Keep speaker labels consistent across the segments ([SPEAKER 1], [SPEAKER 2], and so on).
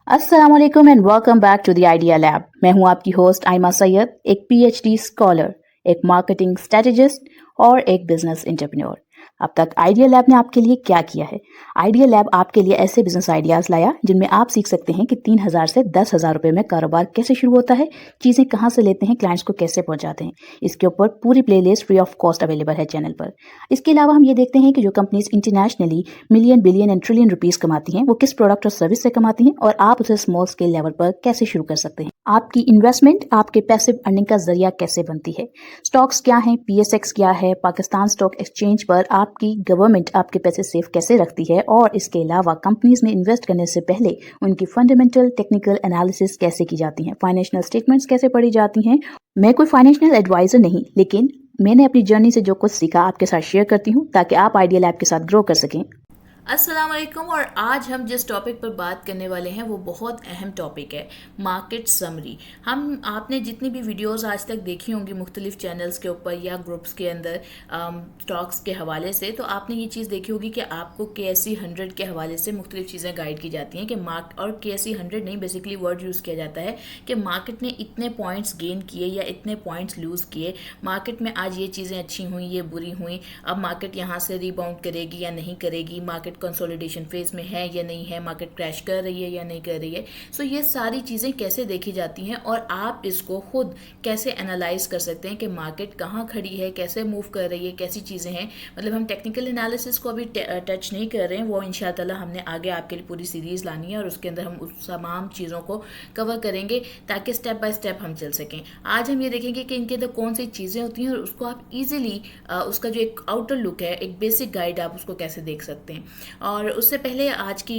[SPEAKER 1] अस्सलाम वालेकुम and welcome back to the idea lab. मैं हूं आपकी होस्ट आयमा सैयद, एक पीएचडी स्कॉलर, एक मार्केटिंग स्ट्रेटेजिस्ट और एक बिजनेस एंटरप्रेन्योर। अब तक आइडिया लैब ने आपके लिए क्या किया है? आइडिया लैब आपके लिए ऐसे बिजनेस आइडियाज लाया जिनमें आप सीख सकते हैं कि 3,000 से 10,000 रुपए में कारोबार कैसे शुरू होता है, चीजें कहां से लेते हैं, क्लाइंट्स को कैसे पहुंचाते हैं। इसके ऊपर पूरी playlist free of cost available है चैनल पर। इसके अलावा हम ये देखते हैं कि जो companies internationally million, billion and trillion rupees कमाती हैं, वो किस प्रोडक्ट और सर्विस से कमाती हैं और आप उसे स्मॉल स्केल लेवल पर कैसे शुरू कर सकते हैं। आपकी इन्वेस्टमेंट आपके पैसिव अर्निंग का जरिया कैसे बनती है, स्टॉक्स क्या हैं, पीएसएक्स क्या है, पाकिस्तान स्टॉक एक्सचेंज पर आपकी गवर्नमेंट आपके पैसे सेफ कैसे रखती है, और इसके अलावा कंपनीज में इन्वेस्ट करने से पहले उनकी फंडामेंटल टेक्निकल एनालिसिस कैसे की जाती है, फाइनेंशियल स्टेटमेंट्स कैसे पढ़ी जाती हैं। मैं कोई फाइनेंशियल एडवाइजर नहीं, लेकिन मैंने अपनी जर्नी से जो कुछ सीखा आपके साथ शेयर करती हूँ ताकि आप आइडिया लैब के साथ ग्रो कर सकें।
[SPEAKER 2] अस्सलाम वालेकुम। और आज हम जिस टॉपिक पर बात करने वाले हैं वो बहुत अहम टॉपिक है, मार्केट समरी। आपने जितनी भी वीडियोस आज तक देखी होंगी मुख्तलिफ चैनल्स के ऊपर या ग्रुप्स के अंदर स्टॉक्स के हवाले से, तो आपने ये चीज़ देखी होगी कि आपको KSE 100 के हवाले से मुख्तलिफ चीज़ें गाइड की जाती हैं कि और KSE 100 नहीं, बेसिकली वर्ड यूज़ किया जाता है कि मार्केट ने इतने पॉइंट्स गेन किए या इतने पॉइंट्स लूज़ किए, मार्केट में आज ये चीज़ें अच्छी हुई, ये बुरी हुई, अब मार्केट यहाँ से रिबाउंड करेगी या नहीं करेगी, मार्केट कंसोलिडेशन फेज में है या नहीं है, मार्केट क्रैश कर रही है या नहीं कर रही है। सो ये सारी चीज़ें कैसे देखी जाती हैं और आप इसको खुद कैसे एनालाइज कर सकते हैं कि मार्केट कहाँ खड़ी है, कैसे मूव कर रही है, कैसी चीज़ें हैं। मतलब हम टेक्निकल एनालिसिस को अभी टच नहीं कर रहे हैं, वो इंशाअल्लाह हमने आगे आपके लिए पूरी सीरीज़ लानी है और उसके अंदर हम उस तमाम चीज़ों को कवर करेंगे ताकि स्टेप बाय स्टेप हम चल सकें। आज हम ये देखेंगे कि इनके अंदर कौन सी चीज़ें होती हैं और उसको आप ईजिली उसका जो एक आउटर लुक है, एक बेसिक गाइड, आप उसको कैसे देख सकते हैं। और उससे पहले आज की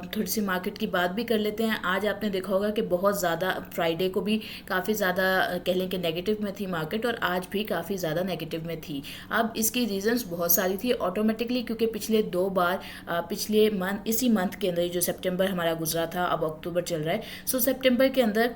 [SPEAKER 2] थोड़ी सी मार्केट की बात भी कर लेते हैं। आज आपने देखा होगा कि बहुत ज़्यादा फ्राइडे को भी काफ़ी ज़्यादा कह लें कि नेगेटिव में थी मार्केट, और आज भी काफ़ी ज़्यादा नेगेटिव में थी। अब इसकी रीजंस बहुत सारी थी ऑटोमेटिकली, क्योंकि पिछले 2 बार पिछले मंथ, इसी मंथ के अंदर जो सितंबर हमारा गुजरा था, अब अक्टूबर चल रहा है, सो सितंबर के अंदर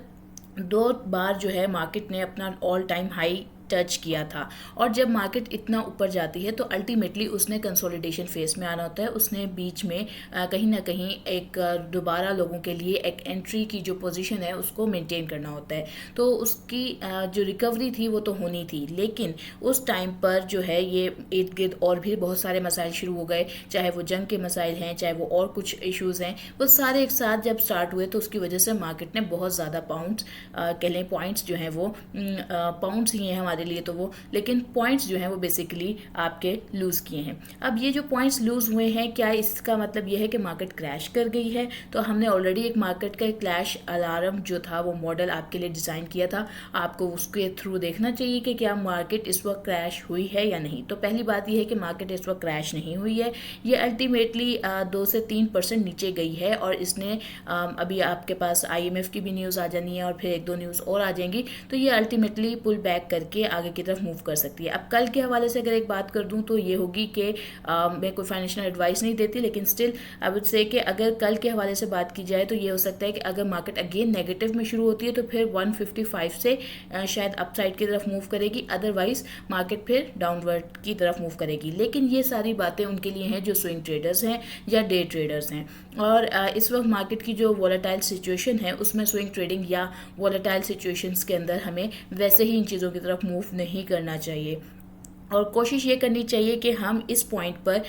[SPEAKER 2] 2 बार जो है मार्केट ने अपना ऑल टाइम हाई टच किया था। और जब मार्केट इतना ऊपर जाती है तो अल्टीमेटली उसने कंसोलिडेशन फेस में आना होता है, उसने बीच में कहीं ना कहीं एक दोबारा लोगों के लिए एक एंट्री की जो पोजीशन है उसको मेंटेन करना होता है। तो उसकी जो रिकवरी थी वो तो होनी थी, लेकिन उस टाइम पर जो है ये इर्द गिर्द और भी बहुत सारे मसाइल शुरू हो गए, चाहे वो जंग के मसाइल हैं, चाहे वो और कुछ इश्यूज़ हैं, वो सारे एक साथ जब स्टार्ट हुए तो उसकी वजह से मार्केट ने बहुत ज़्यादा पाउंड्स कह लें, पॉइंट्स जो हैं वो पाउंड्स ही हैं हमारे लिए तो वो, लेकिन पॉइंट्स जो हैं वो बेसिकली आपके लूज़ किए हैं। अब ये जो पॉइंट्स लूज़ हुए हैं, क्या इसका मतलब ये है कि मार्केट क्रैश कर गई है? तो हमने ऑलरेडी एक मार्केट का क्रैश अलार्म जो था वो मॉडल आपके लिए डिज़ाइन किया था, आपको उसके थ्रू देखना चाहिए कि क्या मार्केट इस वक्त क्रैश हुई है या नहीं। तो पहली बात यह है कि मार्केट इस वक्त क्रैश नहीं हुई है, ये अल्टीमेटली 2 से 3% नीचे गई है, और इसने अभी आपके पास IMF की भी न्यूज़ आ जानी है और फिर 1-2 न्यूज़ और आ जाएंगी, तो ये अल्टीमेटली पुल बैक करके आगे की तरफ मूव कर सकती है। अब कल के हवाले से अगर एक बात कर दूं तो ये होगी कि मैं कोई फाइनेंशियल एडवाइस नहीं देती, लेकिन स्टिल आई वुड से कि अगर कल के हवाले से बात की जाए तो ये हो सकता है कि अगर मार्केट अगेन नेगेटिव में शुरू होती है तो फिर 155 से शायद अपसाइड की तरफ मूव करेगी, अदरवाइज मार्केट फिर डाउनवर्ड की तरफ मूव करेगी। लेकिन ये सारी बातें उनके लिए हैं जो स्विंग ट्रेडर्स हैं या डे ट्रेडर्स हैं, और इस वक्त मार्केट की जो वॉलेटाइल सिचुएशन है उसमें स्विंग ट्रेडिंग या वॉलेटाइल सिचुएशंस के अंदर हमें वैसे ही इन चीज़ों की तरफ मूव नहीं करना चाहिए। और कोशिश ये करनी चाहिए कि हम इस पॉइंट पर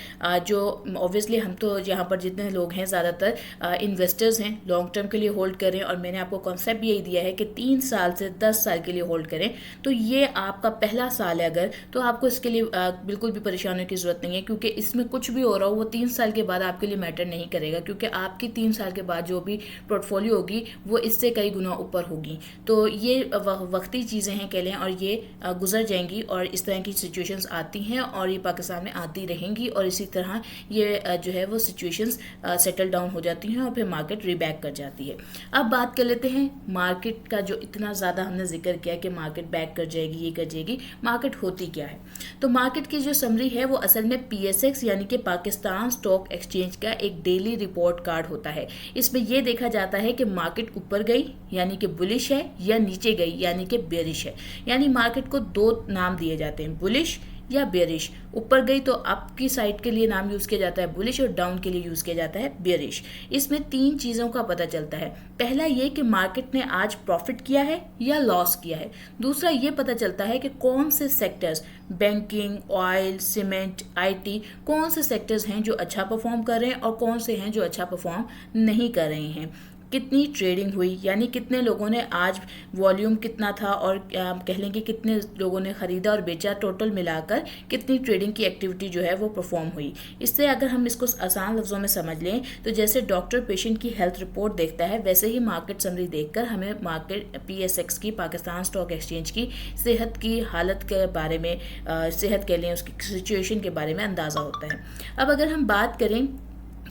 [SPEAKER 2] जो ऑब्वियसली हम तो यहाँ पर जितने लोग हैं ज़्यादातर इन्वेस्टर्स हैं, लॉन्ग टर्म के लिए होल्ड करें, और मैंने आपको कॉन्सेप्ट यही दिया है कि 3 साल से 10 साल के लिए होल्ड करें। तो ये आपका पहला साल है अगर, तो आपको इसके लिए बिल्कुल भी परेशान होने की ज़रूरत नहीं है, क्योंकि इसमें कुछ भी हो रहा हो वो 3 साल के बाद आपके लिए मैटर नहीं करेगा, क्योंकि आपकी 3 साल के बाद जो भी पोर्टफोलियो होगी वो इससे कई गुना ऊपर होगी। तो ये वक्ती चीज़ें हैं कह लें, और ये गुजर जाएंगी, और इस तरह की सिचुएशन आती हैं और ये पाकिस्तान में आती रहेंगी, और इसी तरह ये जो है वो सिचुएशंस सेटल डाउन हो जाती हैं और फिर मार्केट रीबैक कर जाती है। अब बात कर लेते हैं मार्केट का, जो इतना ज़्यादा हमने जिक्र किया कि मार्केट बैक कर जाएगी, ये कर जाएगी, मार्केट होती क्या है। तो मार्केट की जो समरी है वो असल में PSX यानी कि पाकिस्तान स्टॉक एक्सचेंज का एक डेली रिपोर्ट कार्ड होता है। इसमें यह देखा जाता है कि मार्केट ऊपर गई यानी कि बुलिश है, या नीचे गई यानी कि बेरिश है। यानी मार्केट को 2 नाम दिए जाते हैं, बुलिश या बेयरिश। ऊपर गई तो अप की साइड के लिए नाम यूज़ किया जाता है बुलिश और डाउन के लिए यूज़ किया जाता है बेयरिश। इसमें 3 चीज़ों का पता चलता है। पहला ये कि मार्केट ने आज प्रॉफिट किया है या लॉस किया है। दूसरा ये पता चलता है कि कौन से sectors, banking, oil, cement, IT, कौन से सेक्टर्स हैं जो अच्छा परफॉर्म कर रहे हैं और कौन से हैं जो अच्छा परफॉर्म नहीं कर रहे हैं। कितनी ट्रेडिंग हुई, यानी कितने लोगों ने आज, वॉल्यूम कितना था और कह लें कि कितने लोगों ने ख़रीदा और बेचा, टोटल मिलाकर कितनी ट्रेडिंग की एक्टिविटी जो है वो परफॉर्म हुई। इससे अगर हम इसको आसान लफ्ज़ों में समझ लें तो जैसे डॉक्टर पेशेंट की हेल्थ रिपोर्ट देखता है, वैसे ही मार्केट समरी देखकर हमें मार्केट PSX की, पाकिस्तान स्टॉक एक्सचेंज की सेहत की हालत के बारे में, सेहत कह लें उसकी सिचुएशन के बारे में अंदाज़ा होता है। अब अगर हम बात करें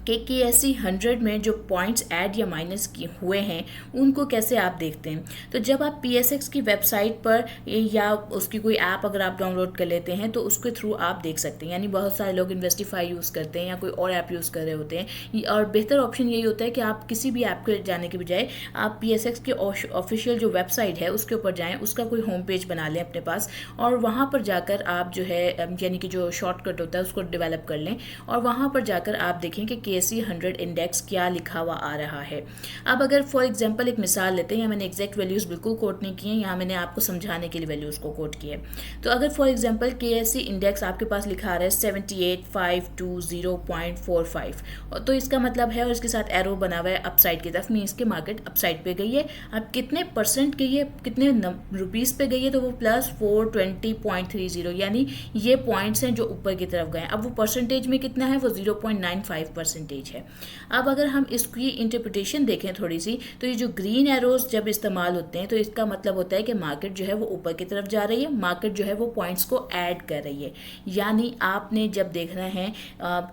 [SPEAKER 2] कि KSE 100 में जो पॉइंट्स ऐड या माइनस किए हुए हैं उनको कैसे आप देखते हैं, तो जब आप PSX की वेबसाइट पर या उसकी कोई ऐप अगर आप डाउनलोड कर लेते हैं तो उसके थ्रू आप देख सकते हैं। यानी बहुत सारे लोग इन्वेस्टिफाई यूज़ करते हैं या कोई और ऐप यूज़ कर रहे होते हैं, और बेहतर ऑप्शन यही होता है कि आप किसी भी ऐप के जाने के बजाय आप PSX के ऑफिशियल जो वेबसाइट है उसके ऊपर जाएँ, उसका कोई होम पेज बना लें अपने पास और वहाँ पर जाकर आप जो है यानी कि जो शॉर्टकट होता है उसको डेवलप कर लें और वहाँ पर जाकर आप देखें कि KSE 100 इंडेक्स क्या लिखा हुआ आ रहा है। अब अगर फॉर एग्जांपल एक मिसाल लेते हैं, यहाँ मैंने एग्जैक्ट वैल्यूज़ बिल्कुल कोट नहीं किए हैं, यहाँ मैंने आपको समझाने के लिए वैल्यूज़ को कोट किया है। तो अगर फॉर एग्जांपल KSE इंडेक्स आपके पास लिखा आ रहा है 78,520.45, तो इसका मतलब है, और इसके साथ एरो बना हुआ है अपसाइड की तरफ, मीन्स के मार्केट अपसाइड पे गई है। अब कितने परसेंट गई है, कितने रुपीज़ पे गई है, तो वो +420.30, यानी ये पॉइंट्स हैं जो ऊपर की तरफ गए। अब वो परसेंटेज में कितना है, वो 0.95% है। अब अगर हम इसकी इंटरप्रिटेशन देखें थोड़ी सी, तो ये जो ग्रीन एरोज जब इस्तेमाल होते हैं तो इसका मतलब होता है कि मार्केट जो है वो ऊपर की तरफ जा रही है, मार्केट जो है वो पॉइंट्स को ऐड कर रही है। यानी आपने जब देखना है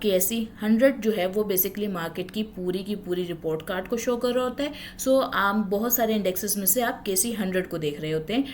[SPEAKER 2] KSE 100 जो है वो बेसिकली मार्केट की पूरी रिपोर्ट कार्ड को शो कर रहा होता है। सो आप बहुत सारे इंडेक्सेस में से आप KSE 100 को देख रहे होते हैं,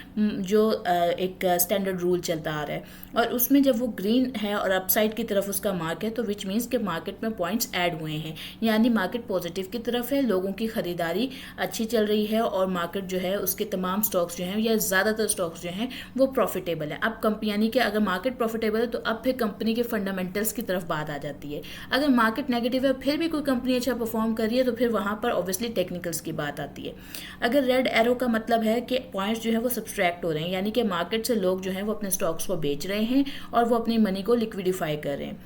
[SPEAKER 2] जो एक स्टैंडर्ड रूल चलता आ रहा है, और उसमें जब वो ग्रीन है और अपसाइड की तरफ उसका मार्क है तो विच मीन्स के मार्केट में पॉइंट्स ऐड हुए हैं, यानी मार्केट पॉजिटिव की तरफ है, लोगों की खरीदारी अच्छी चल रही है और मार्केट जो है उसके तमाम स्टॉक्स जो हैं या ज़्यादातर स्टॉक्स जो हैं वो प्रॉफिटेबल है। अब यानी कि अगर मार्केट प्रॉफिटेबल है तो अब फिर कंपनी के फंडामेंटल्स की तरफ बात आ जाती है। अगर मार्केट नेगेटिव है फिर भी कोई कंपनी अच्छा परफॉर्म कर रही है तो फिर वहाँ पर ऑब्वियसली टेक्निकल्स की बात आती है। अगर रेड एरो का मतलब है कि पॉइंट्स जो है वो सब्सट्रैक्ट हो रहे हैं, यानी कि मार्केट से लोग जो हैं वो अपने स्टॉक्स को बेच रहे हैं और वो अपनी मनी को लिक्विडिफाई कर रहे हैं।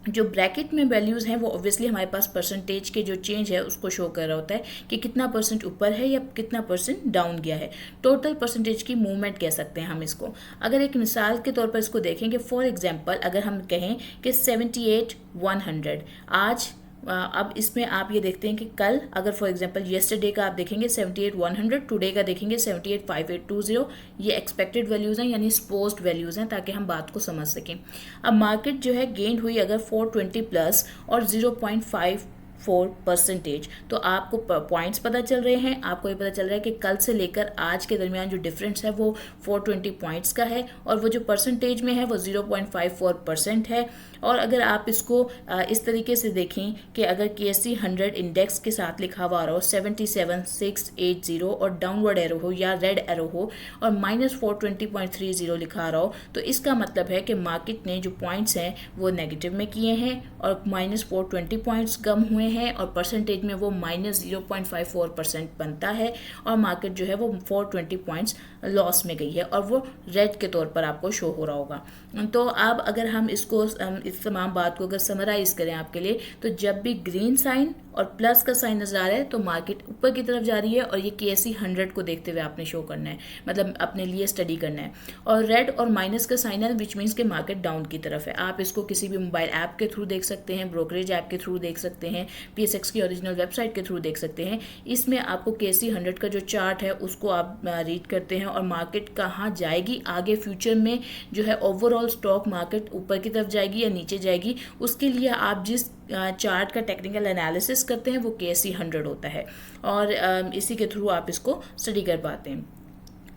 [SPEAKER 2] जो ब्रैकेट में वैल्यूज़ हैं वो ऑब्वियसली हमारे पास परसेंटेज के जो चेंज है उसको शो कर रहा होता है कि कितना परसेंट ऊपर है या कितना परसेंट डाउन गया है। टोटल परसेंटेज की मूवमेंट कह सकते हैं हम इसको। अगर एक मिसाल के तौर पर इसको देखें कि फॉर एग्जांपल अगर हम कहें कि 78,100 आज, अब इसमें आप ये देखते हैं कि कल अगर फॉर एग्जांपल येस्टरडे का आप देखेंगे 78,100, टुडे का देखेंगे 78,5,820, ये एक्सपेक्टेड वैल्यूज़ हैं यानी सपोज्ड वैल्यूज़ हैं, ताकि हम बात को समझ सकें। अब मार्केट जो है गेंड हुई अगर 420 प्लस और 0.54%, तो आपको पॉइंट्स पता चल रहे हैं, आपको ये पता चल रहा है कि कल से लेकर आज के दरमियान जो डिफरेंस है वो 420 पॉइंट्स का है और वो जो परसेंटेज में है वो 0.54% है। और अगर आप इसको इस तरीके से देखें कि अगर KSE 100 इंडेक्स के साथ लिखा हुआ रहा हो 77,680 और डाउनवर्ड एरो हो या रेड एरो हो और -420.30 लिखा रहा हो, तो इसका मतलब है कि मार्केट ने जो पॉइंट्स हैं वो नेगेटिव में किए हैं और -420 पॉइंट्स कम हुए हैं और परसेंटेज में वो -0.54% बनता है और मार्केट जो है वो 420 पॉइंट्स लॉस में गई है और वो रेड के तौर पर आपको शो हो रहा होगा। तो अब अगर हम इसको इस तमाम बात को अगर समराइज करें आपके लिए, तो जब भी ग्रीन साइन और प्लस का साइन नजर आ रहा है तो मार्केट ऊपर की तरफ जा रही है और ये KSE 100 को देखते हुए आपने शो करना है, मतलब अपने लिए स्टडी करना है। और रेड और माइनस का साइन है विच मीन्स के मार्केट डाउन की तरफ है। आप इसको किसी भी मोबाइल ऐप के थ्रू देख सकते हैं, ब्रोकरेज ऐप के थ्रू देख सकते हैं, PSX की ओरिजिनल वेबसाइट के थ्रू देख सकते हैं। इसमें आपको KSE 100 का जो चार्ट है उसको आप रीड करते हैं और मार्केट कहाँ जाएगी आगे फ्यूचर में, जो है ओवरऑल स्टॉक मार्केट ऊपर की तरफ जाएगी या नीचे जाएगी, उसके लिए आप जिस चार्ट का टेक्निकल एनालिसिस करते हैं वो KSE 100 होता है और इसी के थ्रू आप इसको स्टडी कर पाते हैं।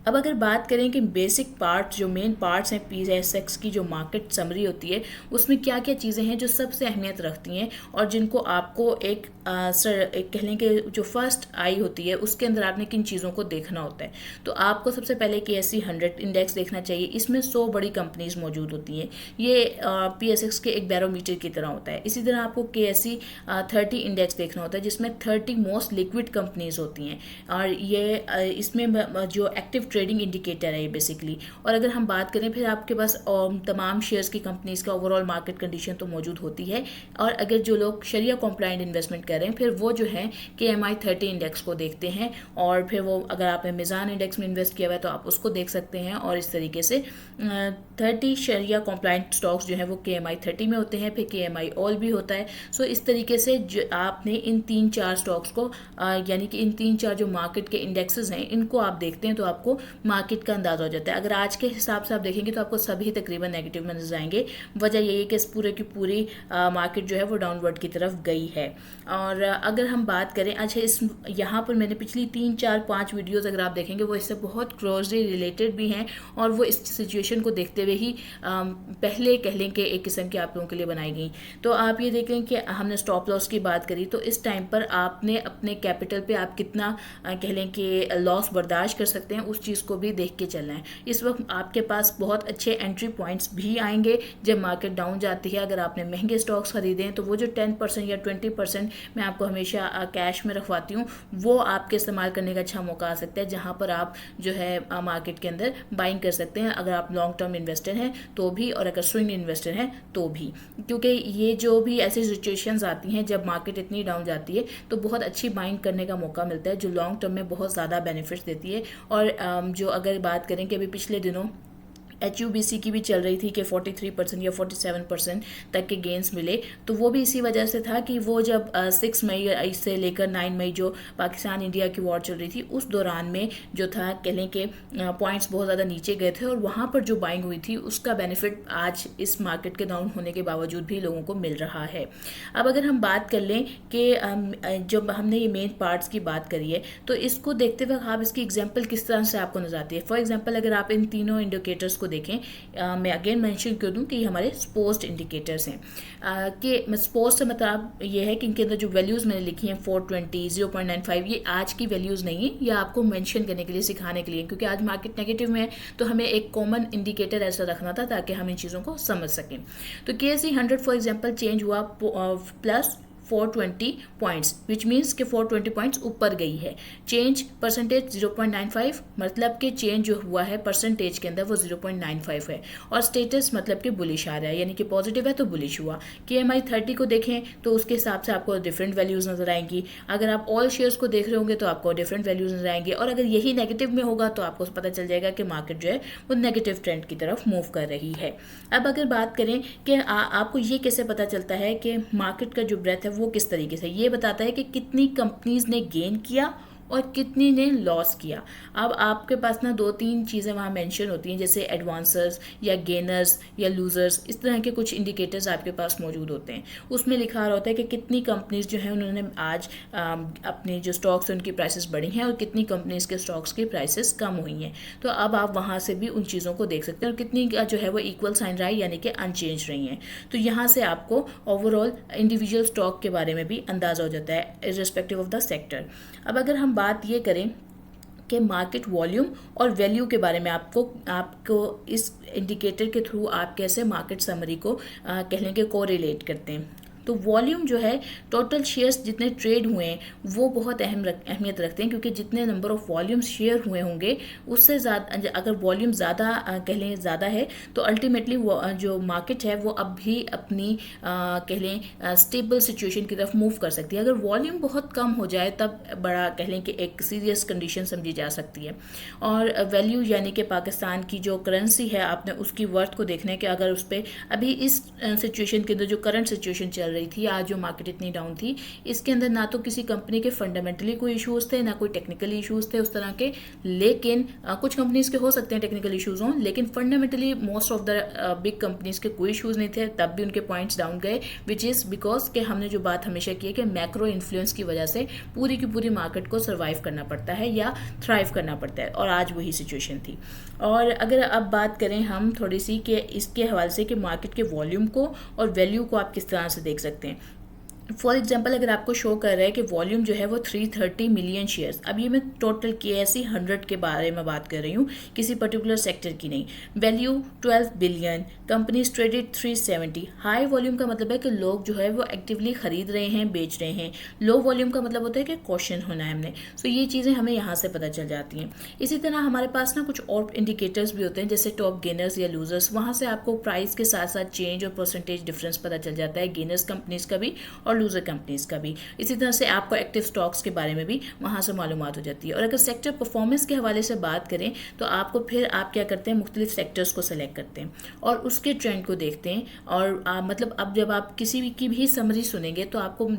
[SPEAKER 2] अब अगर बात करें कि बेसिक पार्ट जो मेन पार्ट्स हैं PSX की जो मार्केट समरी होती है उसमें क्या क्या चीज़ें हैं जो सबसे अहमियत रखती हैं और जिनको आपको एक कह लें कि जो फर्स्ट आई होती है उसके अंदर आपने किन चीज़ों को देखना होता है। तो आपको सबसे पहले KSE 100 इंडेक्स देखना चाहिए। इसमें 100 बड़ी कंपनीज मौजूद होती हैं। ये PSX के एक बैरोमीटर की तरह होता है। इसी तरह आपको KSE 30 इंडेक्स देखना होता है जिसमें 30 मोस्ट लिक्विड कंपनीज होती हैं और ये इसमें जो एक्टिव ट्रेडिंग इंडिकेटर है ये बेसिकली। और अगर हम बात करें फिर आपके पास तमाम शेयर्स की कंपनीज का ओवरऑल मार्केट कंडीशन तो मौजूद होती है। और अगर जो लोग शरिया कॉम्प्लाइंट इन्वेस्टमेंट कर रहे हैं फिर वो जो है KMI 30 इंडेक्स को देखते हैं और फिर वो अगर आपने मिज़ान इंडेक्स में इन्वेस्ट किया हुआ है तो आप उसको देख सकते हैं। और इस तरीके से 30 शरिया कॉम्प्लाइंट स्टॉक्स जो हैं वो KMI 30 में होते हैं, फिर KMI ऑल भी होता है। सो इस तरीके से जो आपने इन 3-4 स्टॉक्स को यानी कि इन 3-4 जो मार्केट के इंडेक्सेस हैं इनको आप देखते हैं तो आपको मार्केट का अंदाज़ा हो जाता है। अगर आज के हिसाब से आप देखेंगे तो आपको सभी तकरीबन नेगेटिव में नजर आएंगे। वजह यही है कि इस पूरे की पूरी मार्केट जो है वो डाउनवर्ड की तरफ गई है। और अगर हम बात करें अच्छा इस यहाँ पर मैंने पिछली 3-4-5 वीडियोज़ अगर आप देखेंगे वो इससे बहुत क्लोजली रिलेटेड भी हैं और वो इस सिचुएशन को देखते हुए ही पहले कह लें कि एक किस्म की आप लोगों के लिए बनाई गई। तो आप ये देखें कि हमने स्टॉप लॉस की बात करी तो इस टाइम पर आपने अपने कैपिटल पे आप कितना कह लें कि लॉस बर्दाश्त कर सकते हैं उस चीज़ को भी देख के चलना है। इस वक्त आपके पास बहुत अच्छे एंट्री पॉइंट्स भी आएंगे जब मार्केट डाउन जाती है। अगर आपने महंगे स्टॉक्स खरीदे हैं तो वो जो 10% या 20% मैं आपको हमेशा कैश में रखवाती हूँ वो आपके इस्तेमाल करने का अच्छा मौका आ सकता है जहाँ पर आप जो है मार्केट के अंदर बाइंग कर सकते हैं अगर आप लॉन्ग टर्म इन्वेस्टर हैं तो भी और अगर स्विंग इन्वेस्टर हैं तो भी। क्योंकि ये जो भी ऐसी सिचुएशंस आती हैं जब मार्केट इतनी डाउन जाती है तो बहुत अच्छी बाइंग करने का मौका मिलता है जो लॉन्ग टर्म में बहुत ज़्यादा बेनिफिट्स देती है। और जो अगर बात करें कि अभी पिछले दिनों HUBC की भी चल रही थी कि 43% या 47% तक के गेंस मिले तो वो भी इसी वजह से था कि वो जब 6 मई से लेकर 9 मई जो पाकिस्तान इंडिया की वॉर चल रही थी उस दौरान में जो था कह लें कि पॉइंट्स बहुत ज़्यादा नीचे गए थे और वहाँ पर जो बाइंग हुई थी उसका बेनिफिट आज इस मार्केट के डाउन होने के बावजूद भी लोगों को मिल रहा है। अब अगर हम बात कर लें कि जब हमने ये मेन पार्ट्स की बात करी है तो इसको देखते हुए आप इसकी एग्जाम्पल किस तरह से आपको नजर आती है। फॉर एग्जाम्पल अगर आप इन तीनों इंडिकेटर्स को देखें मैं अगेन मेंशन कर दूं कि ये हमारे स्पोज्ड इंडिकेटर्स हैं कि स्पोज्ड से मतलब ये है कि इनके अंदर जो वैल्यूज़ मैंने लिखी हैं 420 0.95 ये आज की वैल्यूज़ नहीं है, ये आपको मेंशन करने के लिए सिखाने के लिए क्योंकि आज मार्केट नेगेटिव में है तो हमें एक कॉमन इंडिकेटर ऐसा रखना था ताकि हम इन चीज़ों को समझ सकें। तो KSE 100 फॉर एग्जाम्पल चेंज हुआ प्लस 420 पॉइंट्स विच मीन्स कि 420 पॉइंट्स ऊपर गई है। चेंज परसेंटेज 0.95 मतलब कि चेंज जो हुआ है परसेंटेज के अंदर वो 0.95 है। और स्टेटस मतलब कि बुलिश आ रहा है यानी कि पॉजिटिव है तो बुलिश हुआ। KMI 30 को देखें तो उसके हिसाब से आपको डिफरेंट वैल्यूज़ नजर आएंगी। अगर आप ऑल शेयर्स को देख रहे होंगे तो आपको डिफरेंट वैल्यूज़ नजर आएंगे और अगर यही नेगेटिव में होगा तो आपको पता चल जाएगा कि मार्केट जो है वो नेगेटिव ट्रेंड की तरफ मूव कर रही है। अब अगर बात करें कि आपको ये कैसे पता चलता है कि मार्केट का जो ब्रेथ है वो किस तरीके से, ये बताता है कि कितनी कंपनीज ने गेन किया और कितनी ने लॉस किया। अब आपके पास ना 2-3 चीज़ें वहाँ मेंशन होती हैं जैसे एडवांसर्स या गेनर्स या लूजर्स, इस तरह के कुछ इंडिकेटर्स आपके पास मौजूद होते हैं। उसमें लिखा रहा होता है कि कितनी कंपनीज जो हैं उन्होंने आज अपने जो स्टॉक्स हैं उनकी प्राइसेस बढ़ी हैं और कितनी कंपनीज के स्टॉक्स की प्राइसेस कम हुई हैं। तो अब आप वहाँ से भी उन चीज़ों को देख सकते हैं और कितनी जो है वो इक्वल साइन रहा है यानी कि अनचेंज रही हैं। तो यहाँ से आपको ओवरऑल इंडिविजुअल स्टॉक के बारे में भी अंदाज़ा हो जाता है इर्रिस्पेक्टिव ऑफ द सेक्टर। अब अगर हम बात ये करें कि मार्केट वॉल्यूम और वैल्यू के बारे में आपको इस इंडिकेटर के थ्रू आप कैसे मार्केट समरी को कह लें कि कोरिलेट करते हैं। तो वॉल्यूम जो है टोटल शेयर्स जितने ट्रेड हुए हैं वो बहुत अहमियत रखते हैं क्योंकि जितने नंबर ऑफ वॉल्यूम्स शेयर हुए होंगे उससे ज़्यादा अगर वॉल्यूम ज़्यादा कह लें ज़्यादा है तो अल्टीमेटली जो मार्केट है वो अब भी अपनी कह लें स्टेबल सिचुएशन की तरफ मूव कर सकती है। अगर वॉल्यूम बहुत कम हो जाए तब बड़ा कह लें कि एक सीरियस कंडीशन समझी जा सकती है। और वैल्यू यानी कि पाकिस्तान की जो करेंसी है आपने उसकी वर्थ को देखना है कि अगर उस पर अभी इस सिचुएशन के अंदर जो करंट सिचुएशन चल रही थी, आज जो मार्केट इतनी डाउन थी, इसके अंदर ना तो किसी कंपनी के फंडामेंटली कोई इश्यूज थे, ना कोई टेक्निकल इश्यूज थे उस तरह के। लेकिन कुछ कंपनीज के हो सकते हैं टेक्निकल इश्यूज हों, लेकिन fundamentally most of the big companies के कोई इश्यूज नहीं थे, तब भी उनके पॉइंट्स डाउन गए, विच इज़ बिकॉज कि हमने जो बात हमेशा की है कि मैक्रो इन्फ्लुएंस की वजह से पूरी की पूरी मार्केट को सर्वाइव करना पड़ता है या थ्राइव करना पड़ता है, और आज वही सिचुएशन थी। और अगर अब बात करें हम थोड़ी सी कि इसके हवाले से कि मार्केट के वॉल्यूम को और वैल्यू को आप किस तरह से देख सकते हैं। फॉर एग्जाम्पल अगर आपको शो कर रहा है कि वॉल्यूम जो है वो 330 मिलियन शेयर्स, अब ये मैं टोटल KSE 100 के बारे में बात कर रही हूँ, किसी पर्टिकुलर सेक्टर की नहीं। Value 12 billion, companies traded 370। High volume का मतलब है कि लोग जो है वो एक्टिवली खरीद रहे हैं, बेच रहे हैं। लो वॉल्यूम का मतलब होता है कि कॉशन होना है हमने। सो ये चीज़ें हमें यहाँ से पता चल जाती हैं। इसी तरह हमारे पास ना कुछ और इंडिकेटर्स भी होते हैं, जैसे टॉप गेनर्स या लूजर्स, वहाँ से आपको प्राइस के साथ साथ चेंज और परसेंटेज डिफरेंस पता चल जाता है, गेनर्स कंपनीज का भी और लूजर कंपनीज का भी। इसी तरह से आपको एक्टिव स्टॉक्स के बारे में भी वहाँ से मालूमात हो जाती है। और अगर सेक्टर परफॉर्मेंस के हवाले से बात करें तो आपको फिर आप क्या करते हैं, मुख्तलिफ सेक्टर्स को सेलेक्ट करते हैं और उसके ट्रेंड को देखते हैं। और मतलब अब जब आप किसी भी की भी समरी सुनेंगे तो आपको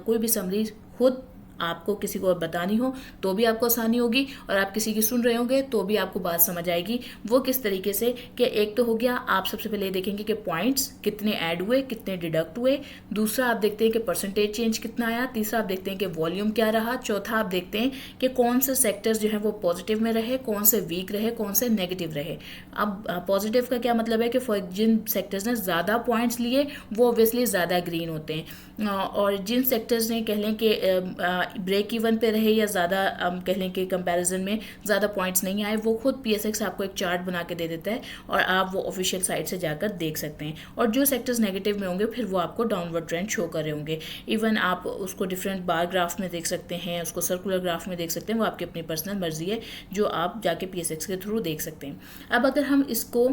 [SPEAKER 2] कोई भी समरी खुद आपको किसी को बतानी हो तो भी आपको आसानी होगी, और आप किसी की सुन रहे होंगे तो भी आपको बात समझ आएगी। वो किस तरीके से कि एक तो हो गया, आप सबसे पहले देखेंगे कि पॉइंट्स कितने ऐड हुए, कितने डिडक्ट हुए। दूसरा आप देखते हैं कि परसेंटेज चेंज कितना आया। तीसरा आप देखते हैं कि वॉल्यूम क्या रहा। चौथा आप देखते हैं कि कौन से सेक्टर्स जो है वो पॉजिटिव में रहे, कौन से वीक रहे, कौन से नेगेटिव रहे। अब पॉजिटिव का क्या मतलब है कि जिन सेक्टर्स ने ज़्यादा पॉइंट्स लिए वो ऑब्वियसली ज़्यादा ग्रीन होते हैं, और जिन सेक्टर्स ने कह लें कि ब्रेक इवन पे रहे या ज़्यादा कह लें कि कंपैरिजन में ज़्यादा पॉइंट्स नहीं आए, वो खुद PSX आपको एक चार्ट बना के दे देता है और आप वो ऑफिशियल साइट से जाकर देख सकते हैं। और जो सेक्टर्स नेगेटिव में होंगे फिर वो आपको डाउनवर्ड ट्रेंड शो कर रहे होंगे। इवन आप उसको डिफरेंट बार ग्राफ में देख सकते हैं, उसको सर्कुलर ग्राफ में देख सकते हैं, वो आपकी अपनी पर्सनल मर्जी है जो आप जाके PSX के थ्रू देख सकते हैं। अब अगर हम इसको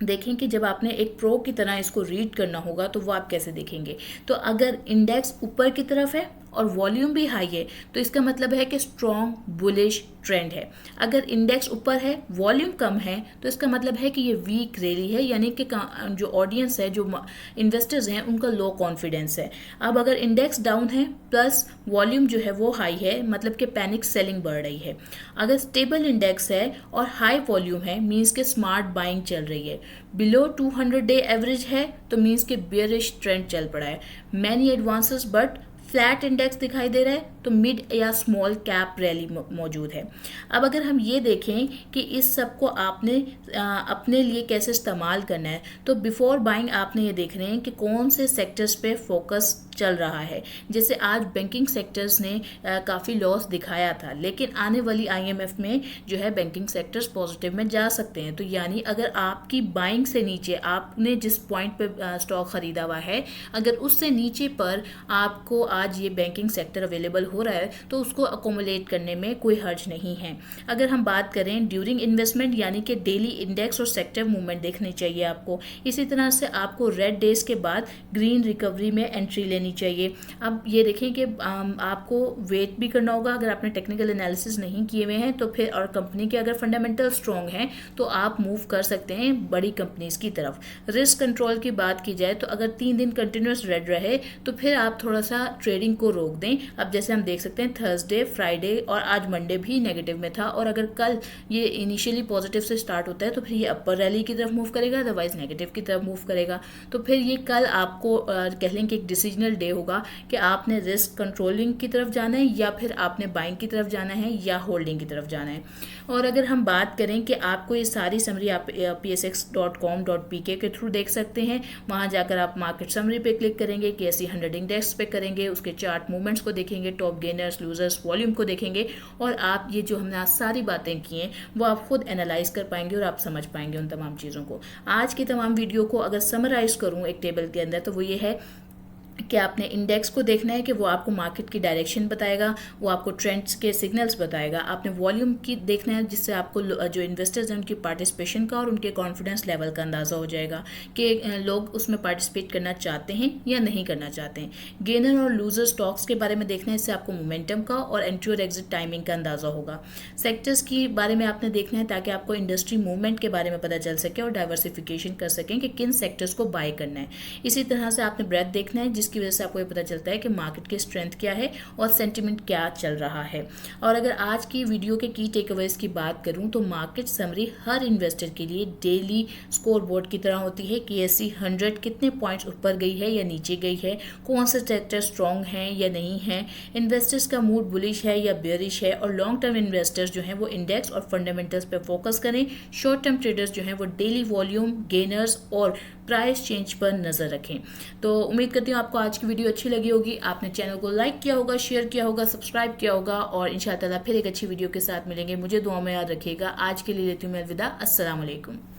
[SPEAKER 2] देखें कि जब आपने एक प्रो की तरह इसको रीड करना होगा तो वो आप कैसे देखेंगे, तो अगर इंडेक्स ऊपर की तरफ है और वॉल्यूम भी हाई है तो इसका मतलब है कि स्ट्रॉन्ग बुलिश ट्रेंड है। अगर इंडेक्स ऊपर है, वॉल्यूम कम है, तो इसका मतलब है कि ये वीक रैली है, यानी कि जो ऑडियंस है, जो इन्वेस्टर्स हैं, उनका लो कॉन्फिडेंस है। अब अगर इंडेक्स डाउन है प्लस वॉल्यूम जो है वो हाई है, मतलब कि पैनिक सेलिंग बढ़ रही है। अगर स्टेबल इंडेक्स है और हाई वॉल्यूम है, मीन्स के स्मार्ट बाइंग चल रही है। बिलो 200 डे एवरेज है तो मीन्स के बेयरिश ट्रेंड चल पड़ा है। Many advances but flat index दिखाई दे रहा है तो मिड या स्मॉल कैप रैली मौजूद है। अब अगर हम ये देखें कि इस सब को आपने अपने लिए कैसे इस्तेमाल करना है, तो बिफोर बाइंग आपने ये देख रहे हैं कि कौन से सेक्टर्स पे फोकस चल रहा है। जैसे आज बैंकिंग सेक्टर्स ने काफ़ी लॉस दिखाया था, लेकिन आने वाली IMF में जो है बैंकिंग सेक्टर्स पॉजिटिव में जा सकते हैं। तो यानी अगर आपकी बाइंग से नीचे, आपने जिस पॉइंट पे स्टॉक खरीदा हुआ है, अगर उससे नीचे पर आपको आज ये बैंकिंग सेक्टर अवेलेबल हो रहा है तो उसको अकोमोडेट करने में कोई हर्ज नहीं है। अगर हम बात करें ड्यूरिंग इन्वेस्टमेंट, यानी कि डेली इंडेक्स और सेक्टर मूवमेंट देखनी चाहिए आपको। इसी तरह से आपको रेड डेज के बाद ग्रीन रिकवरी में एंट्री लेनी चाहिए। अब ये देखें कि आपको वेट भी करना होगा। अगर आपने टेक्निकल एनालिसिस नहीं किए हुए हैं तो फिर, और कंपनी के अगर फंडामेंटल स्ट्रॉन्ग हैं तो आप मूव कर सकते हैं बड़ी कंपनीज की तरफ। रिस्क कंट्रोल की बात की जाए तो अगर 3 दिन कंटिन्यूस रेड रहे तो फिर आप थोड़ा सा ट्रेडिंग को रोक दें। अब जैसे हम देख सकते हैं थर्सडे, फ्राइडे और आज मंडे भी नेगेटिव में था, और अगर कल ये इनिशियली पॉजिटिव से स्टार्ट होता है तो फिर ये अपर रैली की तरफ मूव करेगा, अदरवाइज नेगेटिव की तरफ मूव करेगा। तो फिर ये कल आपको कह लें कि एक डिसीजनल डे होगा कि आपने रिस्क कंट्रोलिंग की तरफ जाना है या फिर आपने बाइंग की तरफ जाना है या होल्डिंग की तरफ जाना है। और अगर हम बात करें कि आपको ये सारी समरी आप psx.com.pk के थ्रू देख सकते हैं। वहाँ जाकर आप मार्केट समरी पे क्लिक करेंगे, KSE 100 इंडेक्स पे करेंगे, उसके चार्ट मूवमेंट्स को देखेंगे, टॉप गेनर्स, लूजर्स, वॉल्यूम को देखेंगे, और आप ये जो हमने आज सारी बातें की हैं वो आप खुद एनालाइज कर पाएंगे और आप समझ पाएंगे उन तमाम चीज़ों को। आज की तमाम वीडियो को अगर समराइज करूँ एक टेबल के अंदर तो वो ये है कि आपने इंडेक्स को देखना है कि वो आपको मार्केट की डायरेक्शन बताएगा, वो आपको ट्रेंड्स के सिग्नल्स बताएगा। आपने वॉल्यूम की देखना है जिससे आपको जो इन्वेस्टर्स हैं उनकी पार्टिसिपेशन का और उनके कॉन्फिडेंस लेवल का अंदाज़ा हो जाएगा कि लोग उसमें पार्टिसिपेट करना चाहते हैं या नहीं करना चाहते हैं। गेनर और लूजर स्टॉक्स के बारे में देखना है, इससे आपको मोमेंटम का और एंट्री और एग्जिट टाइमिंग का अंदाज़ा होगा। सेक्टर्स के बारे में आपने देखना है ताकि आपको इंडस्ट्री मूवमेंट के बारे में पता चल सके और डाइवर्सिफिकेशन कर सकें कि किन सेक्टर्स को बाय करना है। इसी तरह से आपने ब्रेथ देखना है जिसकी वजह से आपको ये पता चलता है कि मार्केट की स्ट्रेंथ क्या है और सेंटिमेंट क्या चल रहा है। और अगर आज की वीडियो के की टेकअवेज की बात करूं तो मार्केट समरी हर इन्वेस्टर के लिए डेली स्कोर बोर्ड की तरह होती है कि एससी 100 कितने पॉइंट्स ऊपर गई है या नीचे गई है, कौन से सेक्टर स्ट्रॉन्ग हैं या नहीं है, इन्वेस्टर्स का मूड बुलिश है या बेयरिश है। और लॉन्ग टर्म इन्वेस्टर्स जो हैं वो इंडेक्स और फंडामेंटल्स पर फोकस करें। शॉर्ट टर्म ट्रेडर्स जो हैं वो डेली वॉल्यूम, गेनर्स और प्राइस चेंज पर नजर रखें। तो उम्मीद करती हूँ आपको आज की वीडियो अच्छी लगी होगी। आपने चैनल को लाइक किया होगा, शेयर किया होगा, सब्सक्राइब किया होगा और इंशाअल्लाह फिर एक अच्छी वीडियो के साथ मिलेंगे। मुझे दुआ में याद रखिएगा। आज के लिए लेती हूँ मैं अलविदा। अस्सलाम वालेकुम।